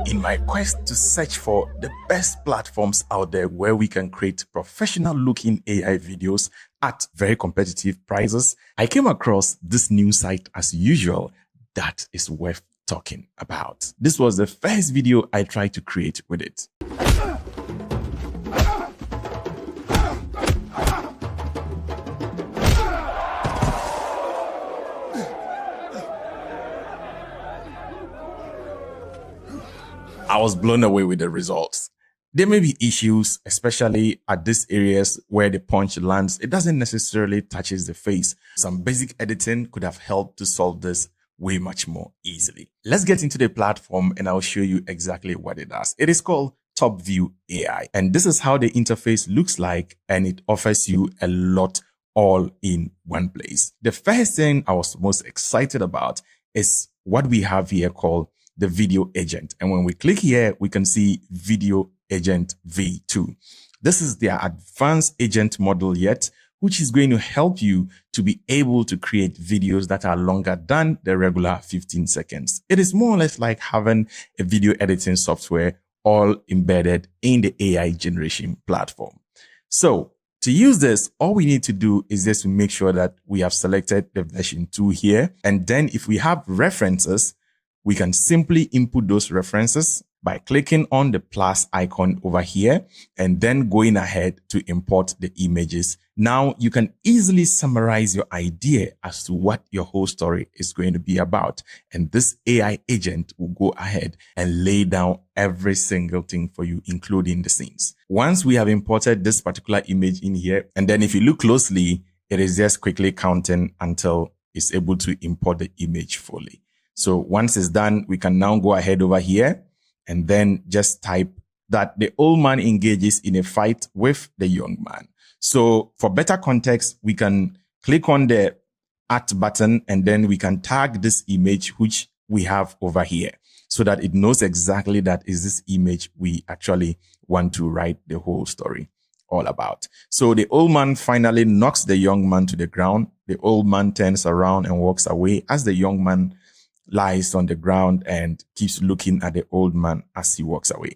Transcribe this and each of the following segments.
In my quest to search for the best platforms out there where we can create professional looking AI videos at very competitive prices, I came across this new site as usual that is worth talking about. This was the first video I tried to create with it. I was blown away with the results. There may be issues, especially at these areas where the punch lands. It doesn't necessarily touches the face. Some basic editing could have helped to solve this way much more easily. Let's get into the platform and I'll show you exactly what it does. It is called Top View AI. And this is how the interface looks like, and it offers you a lot all in one place. The first thing I was most excited about is what we have here called the video agent. And when we click here, we can see video agent V2. This is their advanced agent model yet, which is going to help you to be able to create videos that are longer than the regular 15 seconds. It is more or less like having a video editing software all embedded in the AI generation platform. So to use this, all we need to do is just to make sure that we have selected the version 2 here. And then if we have references, we can simply input those references by clicking on the plus icon over here and then going ahead to import the images. Now you can easily summarize your idea as to what your whole story is going to be about. And this AI agent will go ahead and lay down every single thing for you, including the scenes. Once we have imported this particular image in here, and then if you look closely, it is just quickly counting until it's able to import the image fully. So once it's done, we can now go ahead over here and then just type that the old man engages in a fight with the young man. So for better context, we can click on the @ button and then we can tag this image which we have over here so that it knows exactly that is this image we actually want to write the whole story all about. So the old man finally knocks the young man to the ground. The old man turns around and walks away as the young man lies on the ground and keeps looking at the old man as he walks away.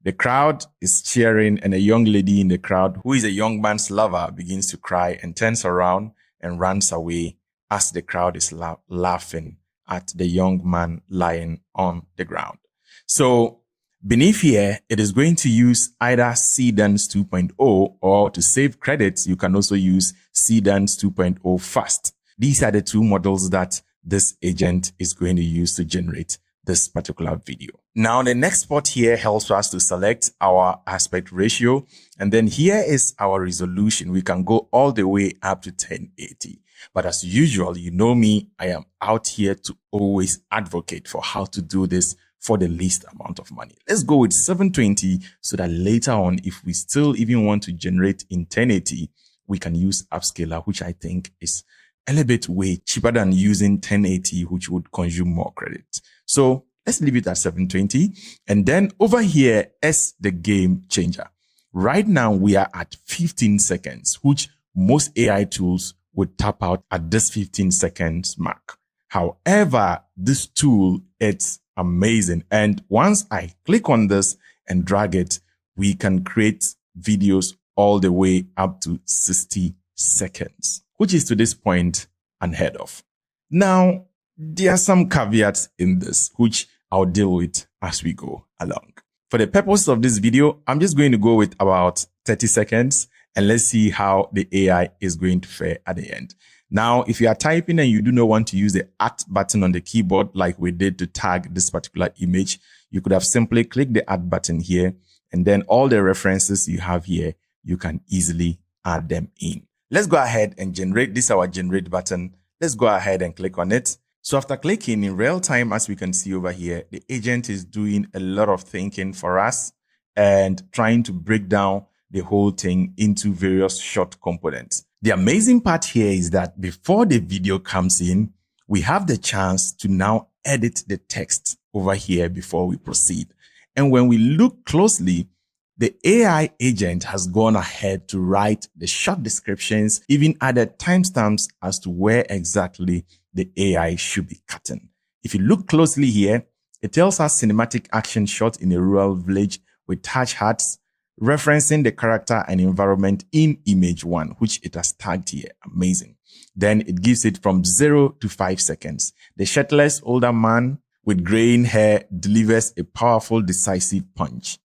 The crowd is cheering and a young lady in the crowd, who is a young man's lover, begins to cry and turns around and runs away as the crowd is laughing at the young man lying on the ground. So beneath here, it is going to use either Cdance 2.0 or to save credits, you can also use Cdance 2.0 Fast. These are the two models that this agent is going to use to generate this particular video. Now, the next spot here helps us to select our aspect ratio. And then here is our resolution. We can go all the way up to 1080. But as usual, you know me, I am out here to always advocate for how to do this for the least amount of money. Let's go with 720 so that later on, if we still even want to generate in 1080, we can use upscaler, which I think is a little bit way cheaper than using 1080, which would consume more credit. So let's leave it at 720. And then over here is the game changer. Right now we are at 15 seconds, which most AI tools would tap out at this 15 seconds mark. However, this tool, it's amazing. And once I click on this and drag it, we can create videos all the way up to 60 seconds. Which is to this point unheard of. Now, there are some caveats in this, which I'll deal with as we go along. For the purpose of this video, I'm just going to go with about 30 seconds and let's see how the AI is going to fare at the end. Now, if you are typing and you do not want to use the @ button on the keyboard like we did to tag this particular image, you could have simply clicked the @ button here and then all the references you have here, you can easily add them in. Let's go ahead and generate this, our generate button. Let's go ahead and click on it. So after clicking in real time, as we can see over here, the agent is doing a lot of thinking for us and trying to break down the whole thing into various short components. The amazing part here is that before the video comes in, we have the chance to now edit the text over here before we proceed. And when we look closely, the AI agent has gone ahead to write the short descriptions, even added timestamps as to where exactly the AI should be cutting. If you look closely here, It tells us cinematic action shot in a rural village with thatch huts, referencing the character and environment in image 1, which it has tagged here. Amazing. Then it gives it from 0 to 5 seconds. The shirtless older man with graying hair delivers a powerful, decisive punch.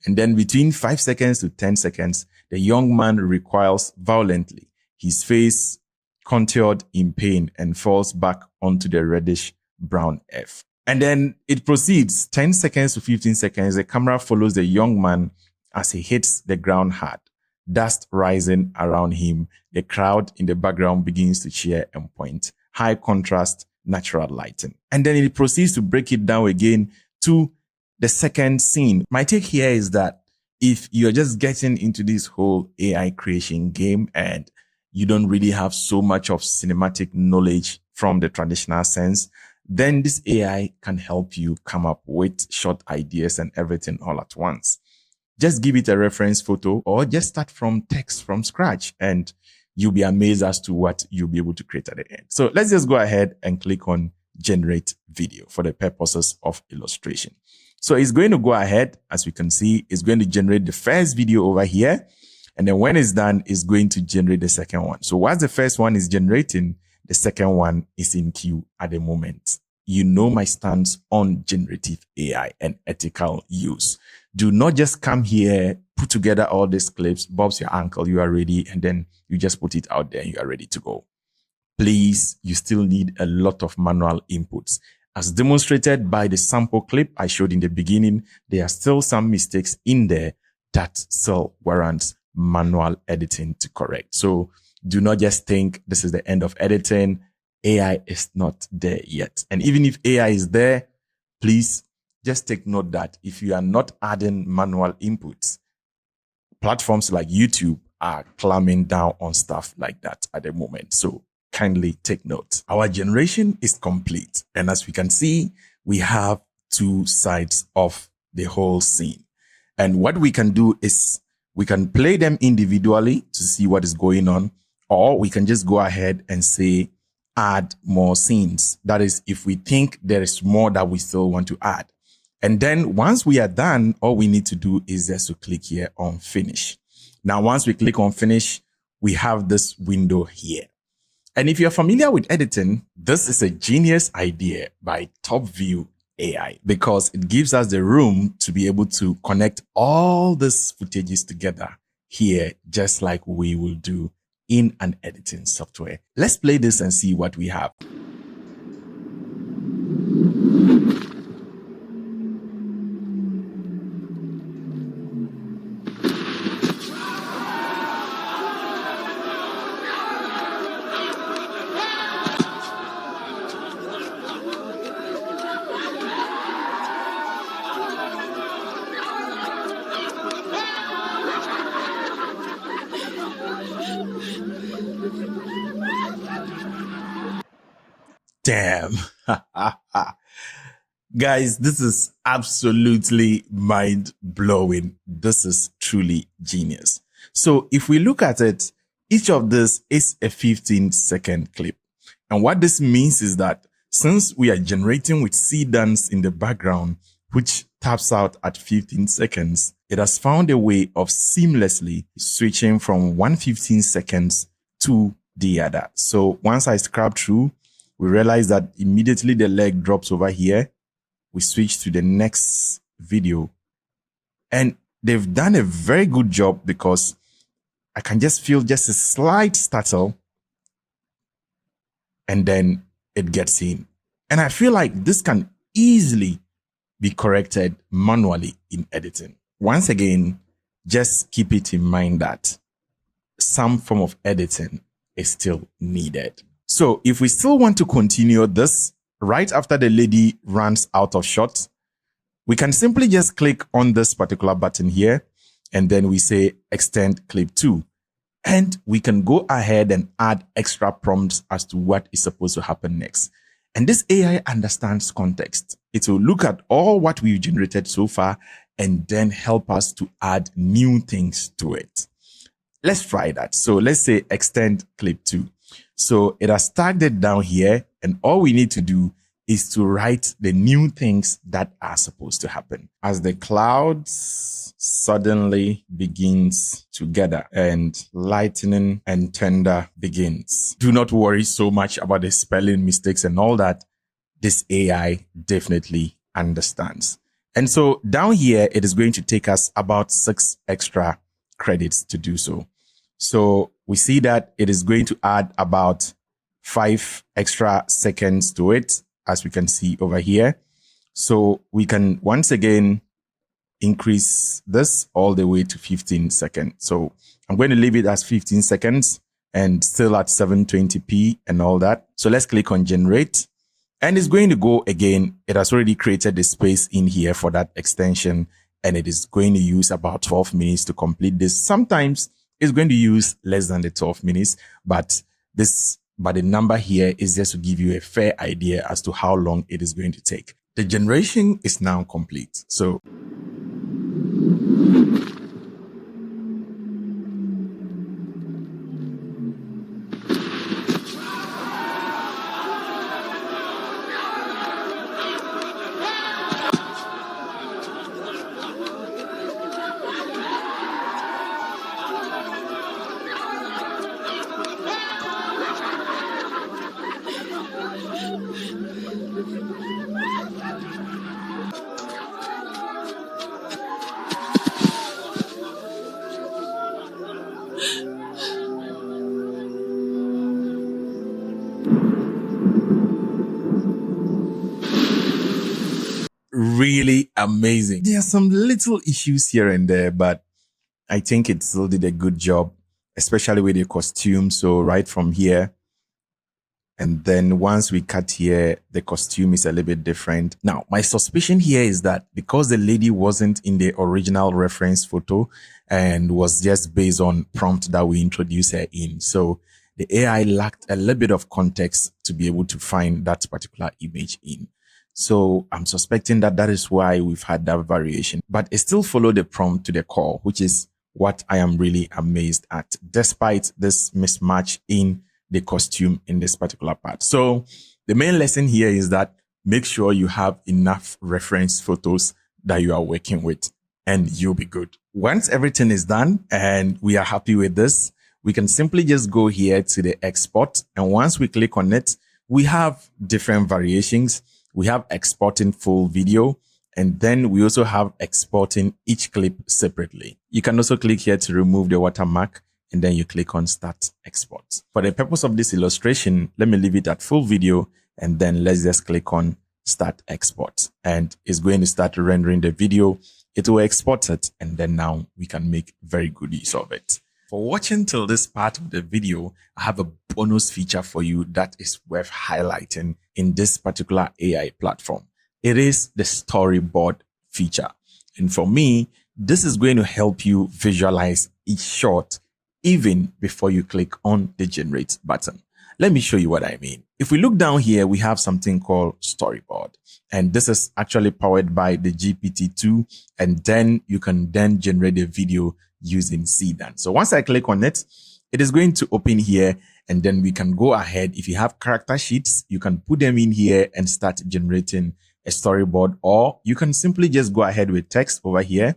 And then between 5 seconds to 10 seconds, the young man recoils violently, his face contoured in pain, and falls back onto the reddish brown earth. And then it proceeds 10 seconds to 15 seconds. The camera follows the young man as he hits the ground hard, dust rising around him. The crowd in the background begins to cheer and point. High contrast, natural lighting. And then it proceeds to break it down again to the second scene. My take here is that if you're just getting into this whole AI creation game and you don't really have so much of cinematic knowledge from the traditional sense, then this AI can help you come up with short ideas and everything all at once. Just give it a reference photo or just start from text from scratch and you'll be amazed as to what you'll be able to create at the end. So let's just go ahead and click on generate video for the purposes of illustration. So it's going to go ahead, as we can see, it's going to generate the first video over here. And then when it's done, it's going to generate the second one. So whilst the first one is generating, the second one is in queue at the moment. You know my stance on generative AI and ethical use. Do not just come here, put together all these clips, Bob's your uncle, you are ready, and then you just put it out there and you are ready to go. Please, you still need a lot of manual inputs. As demonstrated by the sample clip I showed in the beginning, there are still some mistakes in there that still warrants manual editing to correct. So do not just think this is the end of editing. AI is not there yet. And even if AI is there, please just take note that if you are not adding manual inputs, platforms like YouTube are clamping down on stuff like that at the moment. So kindly take note. Our generation is complete. And as we can see, we have two sides of the whole scene. And what we can do is we can play them individually to see what is going on, or we can just go ahead and say, add more scenes. That is, if we think there is more that we still want to add. And then once we are done, all we need to do is just to click here on finish. Now, once we click on finish, we have this window here. And if you're familiar with editing, this is a genius idea by TopView AI because it gives us the room to be able to connect all these footages together here, just like we will do in an editing software. Let's play this and see what we have. Damn. Guys, this is absolutely mind-blowing. This is truly genius. So if we look at it, each of this is a 15-second clip. And what this means is that since we are generating with C dance in the background, which taps out at 15 seconds, it has found a way of seamlessly switching from one 15 seconds to the other. So once I scrub through, we realize that immediately the leg drops over here. We switch to the next video. And they've done a very good job because I can just feel just a slight startle. And then it gets in. And I feel like this can easily be corrected manually in editing. Once again, just keep it in mind that some form of editing is still needed. So if we still want to continue this, right after the lady runs out of shot, we can simply just click on this particular button here, and then we say extend clip 2. And we can go ahead and add extra prompts as to what is supposed to happen next. And this AI understands context. It will look at all what we've generated so far and then help us to add new things to it. Let's try that. So let's say extend clip 2. So it has tagged it down here, and all we need to do is to write the new things that are supposed to happen. As the clouds suddenly begins to gather and lightning and thunder begins. Do not worry so much about the spelling mistakes and all that. This AI definitely understands. And so down here, it is going to take us about 6 extra credits to do so. So we see that it is going to add about 5 extra seconds to it, as we can see over here. So we can once again increase this all the way to 15 seconds. So I'm going to leave it as 15 seconds and still at 720p and all that. So let's click on generate. And it's going to go again. It has already created the space in here for that extension, and it is going to use about 12 minutes to complete this. Sometimes it's going to use less than the 12 minutes, but the number here is just to give you a fair idea as to how long it is going to take. The generation is now complete. So really amazing. There are some little issues here and there, but I think it still did a good job, especially with the costume. So right from here, and then once we cut here, the costume is a little bit different. Now, my suspicion here is that because the lady wasn't in the original reference photo and was just based on prompt that we introduced her in. So the AI lacked a little bit of context to be able to find that particular image in. So I'm suspecting that that is why we've had that variation, but it still followed the prompt to the core, which is what I am really amazed at, despite this mismatch in the costume in this particular part. So the main lesson here is that make sure you have enough reference photos that you are working with and you'll be good. Once everything is done and we are happy with this, we can simply just go here to the export. And once we click on it, we have different variations. We have exporting full video, and then we also have exporting each clip separately. You can also click here to remove the watermark, and then you click on start export. For the purpose of this illustration, let me leave it at full video, and then let's just click on start export, and it's going to start rendering the video. It will export it, and then now we can make very good use of it. For watching till this part of the video, I have a bonus feature for you that is worth highlighting in this particular AI platform. It is the Storyboard feature. And for me, this is going to help you visualize each shot even before you click on the generate button. Let me show you what I mean. If we look down here, we have something called Storyboard. And this is actually powered by the GPT-2. And then you can then generate a video using Sedan. So once I click on it, it is going to open here, and then we can go ahead. If you have character sheets, you can put them in here and start generating a storyboard, or you can simply just go ahead with text over here,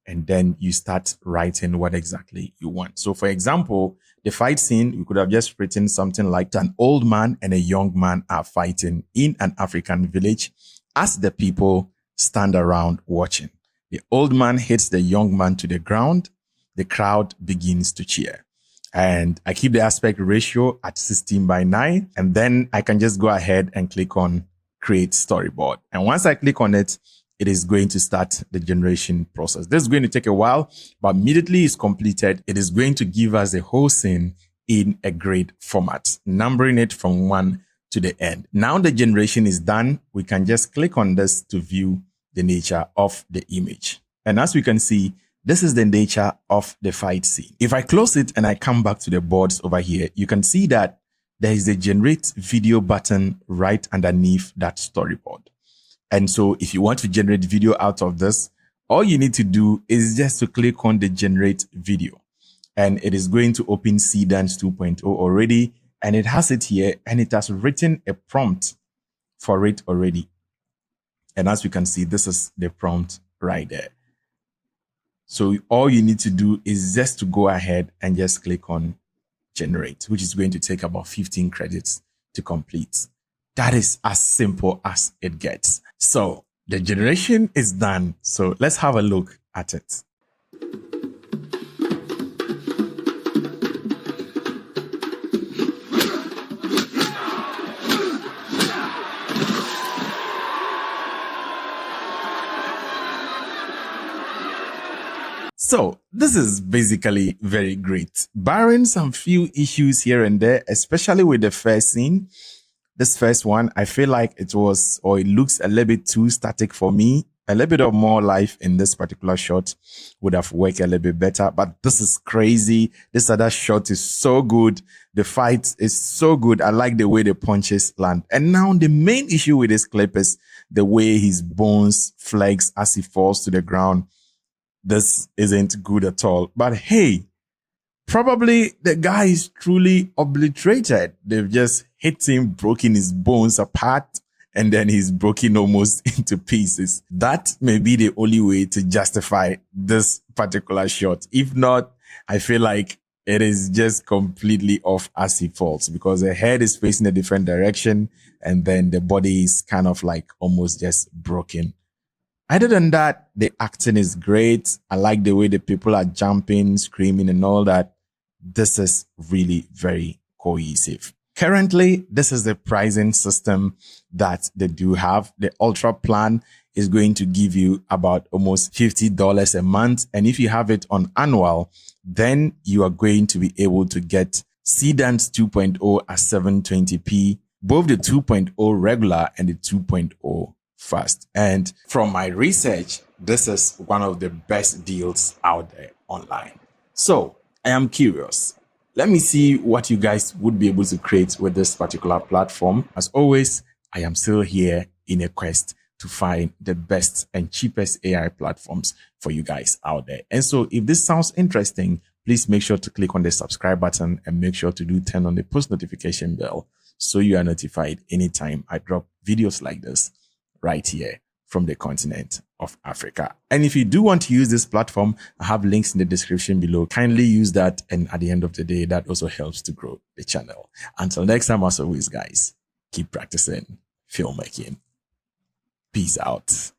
and then you start writing what exactly you want. So for example, the fight scene, we could have just written something like an old man and a young man are fighting in an African village as the people stand around watching. The old man hits the young man to the ground. The crowd begins to cheer. And I keep the aspect ratio at 16:9. And then I can just go ahead and click on create storyboard. And once I click on it, it is going to start the generation process. This is going to take a while, but immediately it's completed, it is going to give us the whole scene in a grid format, numbering it from 1 to the end. Now the generation is done. We can just click on this to view the nature of the image. And as we can see, this is the nature of the fight scene. If I close it and I come back to the boards over here, you can see that there is a generate video button right underneath that storyboard. And so if you want to generate video out of this, all you need to do is just to click on the generate video. And it is going to open Sedan 2.0 already. And it has it here, and it has written a prompt for it already. And as you can see, this is the prompt right there. So all you need to do is just to go ahead and just click on generate, which is going to take about 15 credits to complete. That is as simple as it gets. So the generation is done. So let's have a look at it. So this is basically very great, barring some few issues here and there, especially with the first scene. This first one, I feel like it looks a little bit too static for me. A little bit of more life in this particular shot would have worked a little bit better, but this is crazy. This other shot is so good. The fight is so good. I like the way the punches land. And now the main issue with this clip is the way his bones flex as he falls to the ground. This isn't good at all. But hey, probably the guy is truly obliterated. They've just hit him, broken his bones apart, and then he's broken almost into pieces. That may be the only way to justify this particular shot. If not, I feel like it is just completely off as he falls, because the head is facing a different direction and then the body is kind of like almost just broken. Other than that, the acting is great. I like the way the people are jumping, screaming and all that. This is really very cohesive. Currently, this is the pricing system that they do have. The Ultra plan is going to give you about almost $50 a month. And if you have it on annual, then you are going to be able to get CDance 2.0 at 720p, both the 2.0 regular and the 2.0 fast. And from my research, this is one of the best deals out there online. So I am curious. Let me see what you guys would be able to create with this particular platform. As always, I am still here in a quest to find the best and cheapest AI platforms for you guys out there. And so if this sounds interesting, please make sure to click on the subscribe button and make sure to turn on the post notification bell so you are notified anytime I drop videos like this right here from the continent of Africa. And if you do want to use this platform, I have links in the description below. Kindly use that. And at the end of the day, that also helps to grow the channel. Until next time, as always, guys, keep practicing filmmaking. Peace out.